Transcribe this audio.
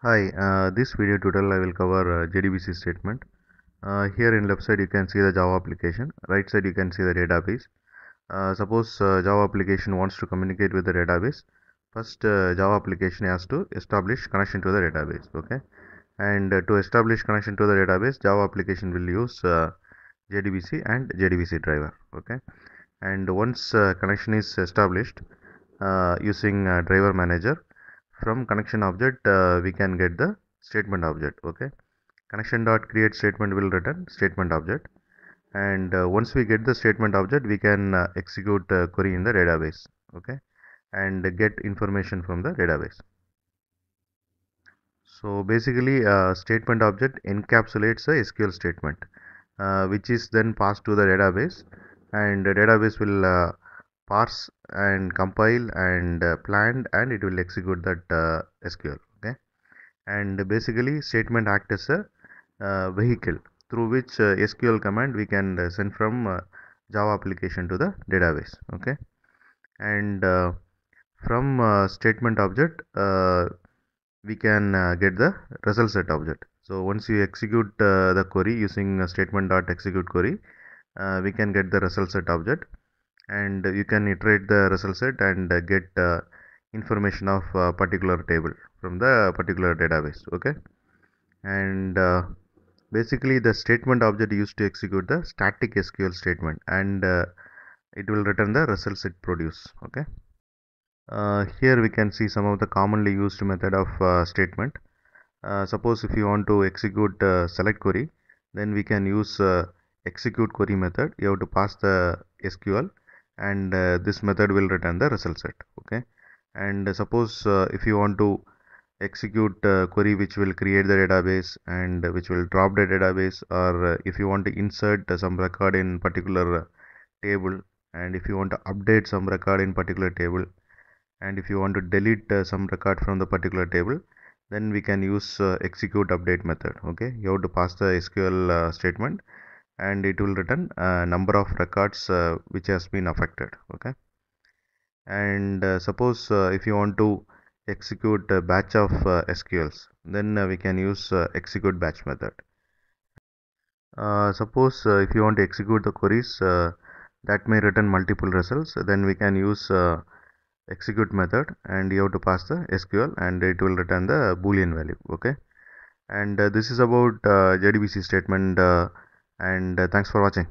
Hi, this video tutorial I will cover JDBC statement. Here in left side you can see the Java application, right side you can see the database. Suppose Java application wants to communicate with the database. First Java application has to establish connection to the database, okay? And to establish connection to the database, Java application will use JDBC and JDBC driver, okay? And once connection is established using driver manager, from connection object we can get the statement object, okay? Connection dot create statement will return statement object, and once we get the statement object we can execute query in the database, okay, and get information from the database. So basically statement object encapsulates a SQL statement which is then passed to the database, and the database will parse and compile and plan, and it will execute that SQL, okay? And basically statement act as a vehicle through which SQL command we can send from Java application to the database, okay? And from statement object we can get the result set object. So once you execute the query using statement dot execute query, we can get the result set object, and you can iterate the result set and get information of particular table from the particular database, okay? And basically the statement object used to execute the static SQL statement, and it will return the results it produce, okay? Here we can see some of the commonly used method of statement. Suppose if you want to execute select query, then we can use execute query method. You have to pass the SQL, and this method will return the result set, okay? And suppose if you want to execute query which will create the database and which will drop the database, or if you want to insert some record in particular table, and if you want to update some record in particular table, and if you want to delete some record from the particular table, then we can use execute update method, okay? You have to pass the SQL statement, and it will return number of records which has been affected, okay? And suppose if you want to execute a batch of SQLs, then we can use execute batch method. Suppose if you want to execute the queries that may return multiple results, then we can use execute method, and you have to pass the SQL, and it will return the boolean value, okay? And this is about JDBC statement, and thanks for watching.